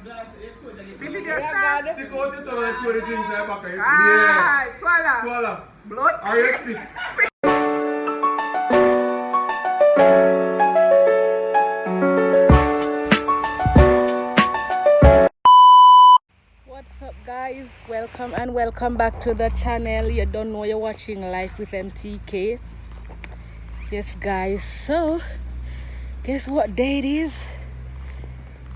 The video start. Stick out your tongue and throw the drinks in the back of your Ah, Yeah. swallow. Swallow. Blood. Or you spit. What's up guys, welcome back to the channel. You don't know you're watching Life with MTK. Yes guys, so guess what day it is?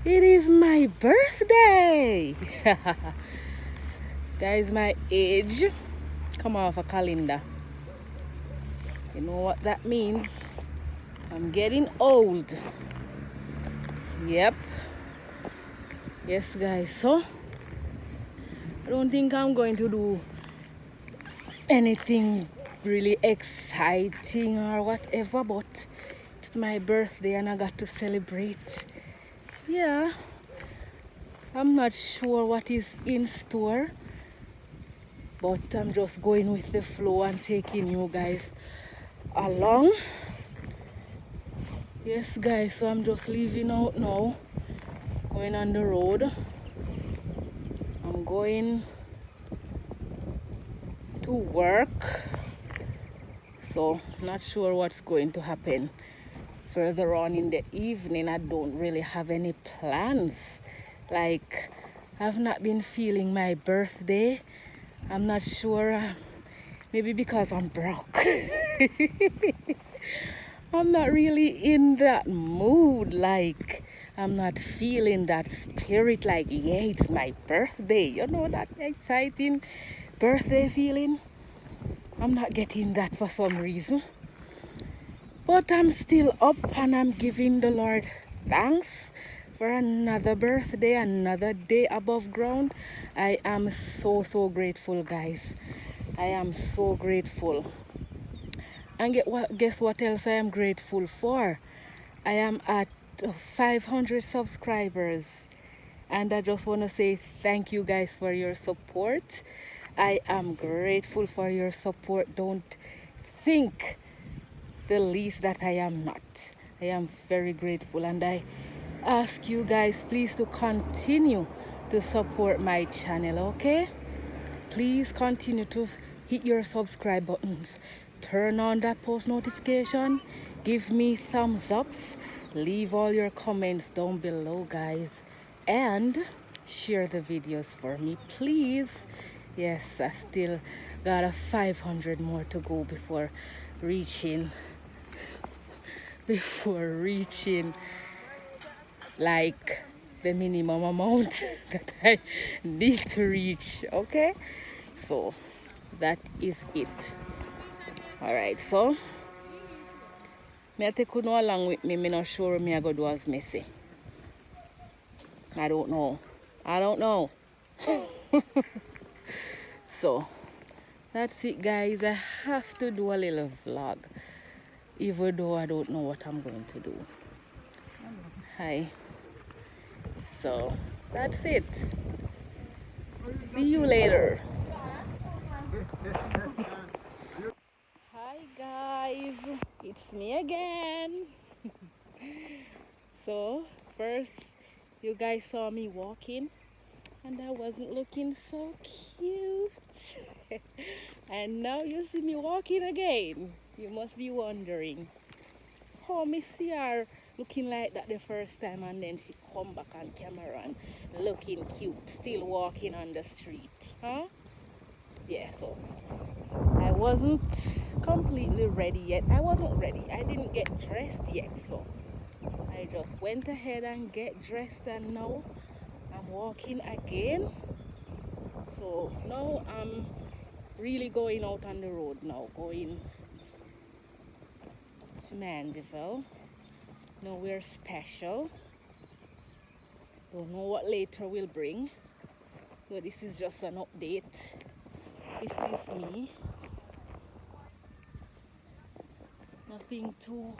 It is my birthday. Guys, my age come off a calendar. You know what that means? I'm getting old. Yep. Yes guys, so I don't think I'm going to do anything really exciting or whatever, but it's my birthday and I got to celebrate. Yeah, I'm not sure what is in store, but I'm just going with the flow and taking you guys along. Yes guys, so I'm just leaving out now, going on the road. I'm going to work, so not sure what's going to happen further on in the evening. I don't really have any plans. Like, I've not been feeling my birthday. I'm not sure, maybe because I'm broke. I'm not really in that mood. Like, I'm not feeling that spirit, like, yeah, it's my birthday. You know, that exciting birthday feeling? I'm not getting that for some reason. But I'm still up and I'm giving the Lord thanks for another birthday, another day above ground. I am so grateful, guys. I am so grateful. And guess what else I am grateful for? I am at 500 subscribers. And I just want to say thank you guys for your support. I am grateful for your support. Don't think the least that I am not. I am very grateful, and I ask you guys please to continue to support my channel, okay? Please continue to hit your subscribe buttons, turn on that post notification, give me thumbs ups, leave all your comments down below, guys, and share the videos for me, please. Yes, I still got a 500 more to go before reaching like the minimum amount that I need to reach. Okay, so that is it. All right, so me I take you no along with me. Me not sure me I go do as messy. I don't know. So that's it, guys. I have to do a little vlog, even though I don't know what I'm going to do. Hi. So that's it. See you later. Hi guys, it's me again. So first you guys saw me walking and I wasn't looking so cute. And now you see me walking again. You must be wondering how me see her looking like that the first time and then she come back on camera and looking cute, still walking on the street, huh? Yeah, so I wasn't completely ready yet. I wasn't ready. I didn't get dressed yet, so I just went ahead and get dressed and now I'm walking again. So now I'm really going out on the road now, going to Mandeville. Nowhere special. Don't know what later will bring. So this is just an update. This is me. Nothing too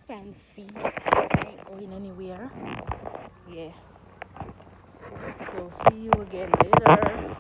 fancy. I ain't going anywhere. Yeah. So see you again later.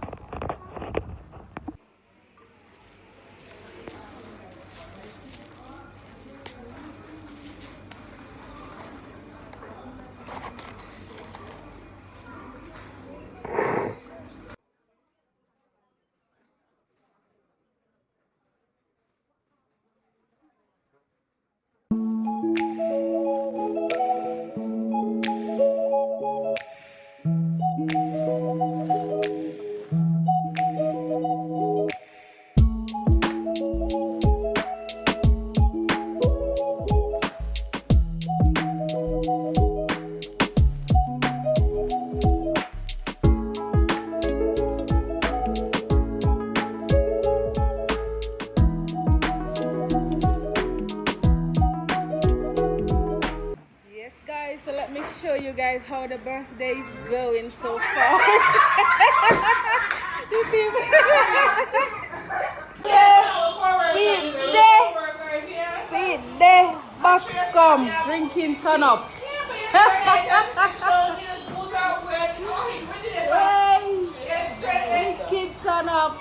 how the birthday is going so far. The people. See there, box come, drinking turn up. Drinking turn up.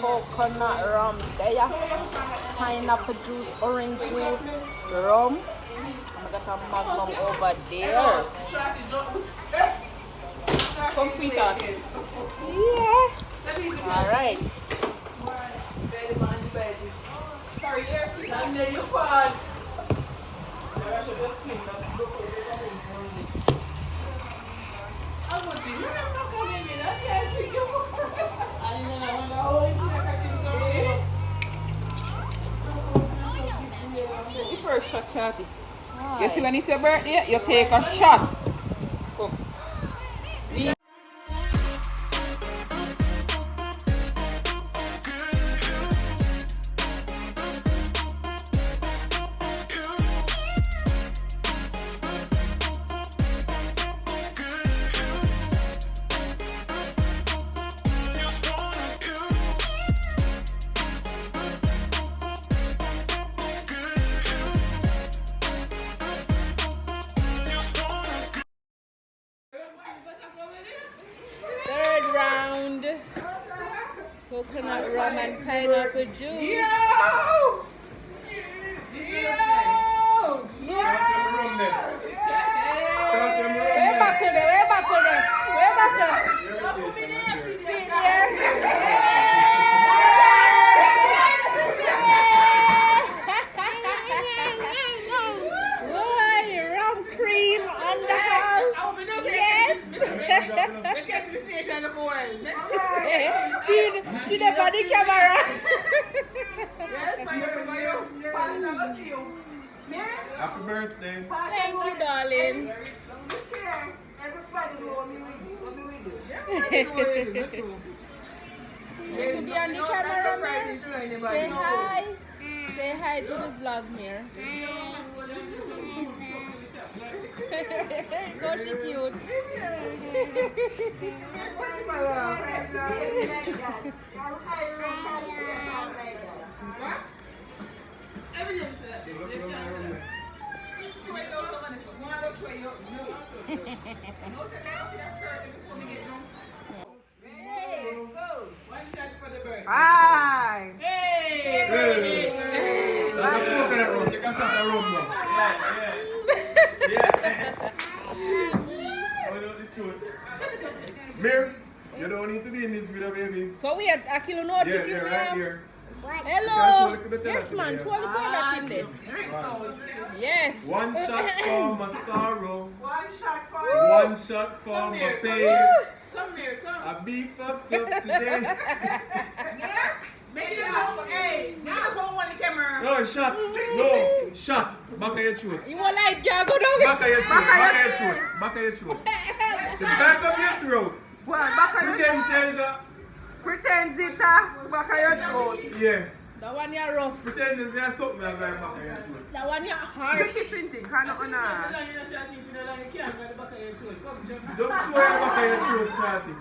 Coconut rum there, pineapple juice, orange juice, rum. I got a magnum over there. Come sweetheart. Yeah. Alright. Sorry, you're I'm there, you fall. The first shot, Shorty. You see when it's your birthday, you take a shot. Come. Third round. Coconut rum and pineapple juice. Shot them rum there. Shot them rum Way there. back to there, way back to there, way back to there. Sit there. Boy, rum cream on the house. Yes. She the body camera. Happy birthday. Thank you, darling. You could be on the camera, man. Say hi. Say hi to the vlog, Mir. Go to cute. Hi! Hey. Like a coconut rum. Take a shot of rum now. Mir, you don't need to be in this video, baby. So we are a kilo north. Yeah, yeah, right here. Hello. Yes, man. Throw the product in there. Yes. One shot for my sorrow. One shot for One shot for my pain. Come here, come. I be fucked up today. Make it out. Hey, now go on the camera. No, shot. No, shot. Back of your throat. You want like girl, go down. Back of your throat. Back of your throat. Back of your throat. The back of your throat. Well, back of your Pretend throat. says Pretend zita, back of your throat. yeah. That one you're rough. Pretend to say something like back of your throat. That one you're harsh. Tricky thing, kind of on Just throw your back of your throat, Shorty.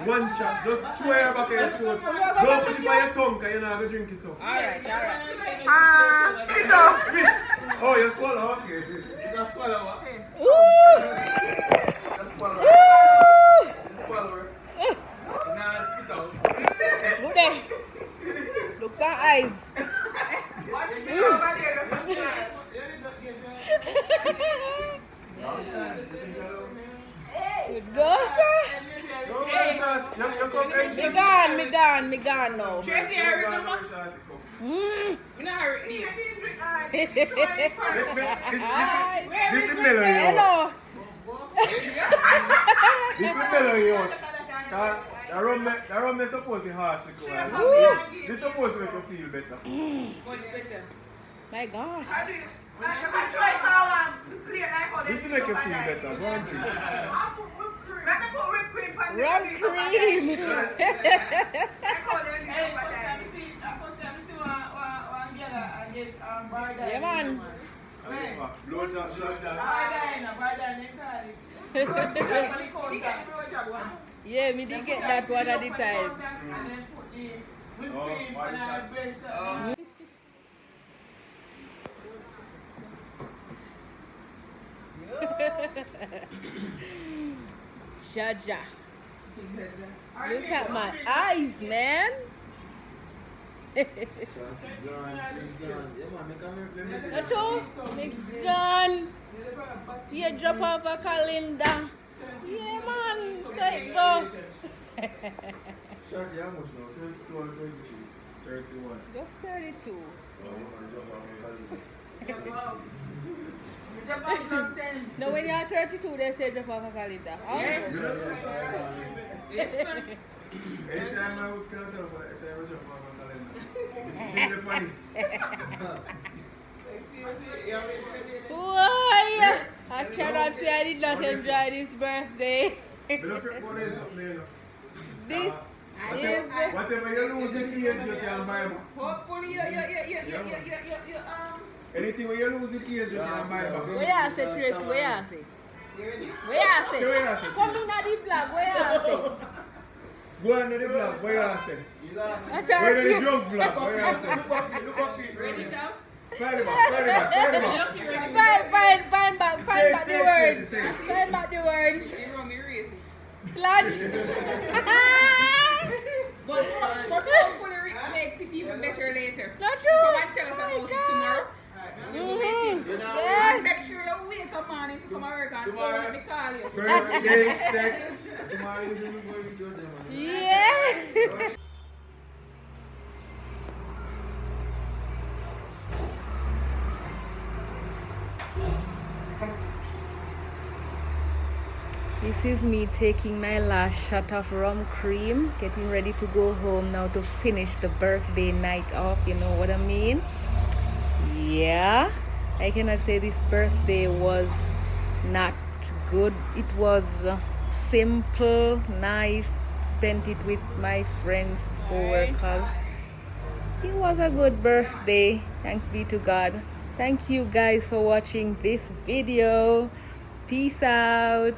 One shot. Just throw your back of your throat. Don't put it by your tongue, because you're not going to drink it so. Alright. Spit out. Spit. Oh, you swallow? Okay. You just swallow what? Ooh. Just swallow. Ooh. Just swallow it. Now spit out. Look there. Look at eyes. Watch me over there. Good go, sir. No, shot. You come extra. Me gone now. Tracy, I remember. This is mellow, yo. Hello. This is mellow, yo. The rum is supposed to be harsh to go out. This is supposed to make you feel better. My gosh. This will make you feel better. Go and drink. Rum cream. Yeah, man. Blow job, shot job. Yeah, me did get that one at the time. Body shots. Jaja. Look at my eyes, man. That's all. Mix gun. Yeah, drop off a calendar. Yeah, man. So it go. Shot, how much now? 32 or 23? 31. Just 32. No, when you're 32, they say drop off a calendar. Anytime I would tell them, anytime I jump on my calendar. See the money. Why? I cannot say I did not enjoy this birthday. This is whatever you lose the age, you can buy back. Hopefully, Anything when you lose the age, you can buy back. where you say, Tracy? Where you say? Where you say? Come in at the vlog. Where you say? Go under the vlog. Where you say? I Where try the jump vlog? Where you say? look up it. Ready, sir? Find it back. find back the words. Say it. Find back the words. You wrong, erase it. Lodge. But hopefully it makes it even better later. Not true. Come and tell us Oh my about it God. tomorrow. Yes. Make sure you wake up morning to come to work and Tomorrow. me call you. Birthday sex. Yeah. This is me taking my last shot of rum cream, getting ready to go home now to finish the birthday night off, you know what I mean? Yeah, I cannot say this birthday was not good. It was simple, nice, spent it with my friends, co-workers. It was a good birthday, thanks be to God. Thank you guys for watching this video. Peace out.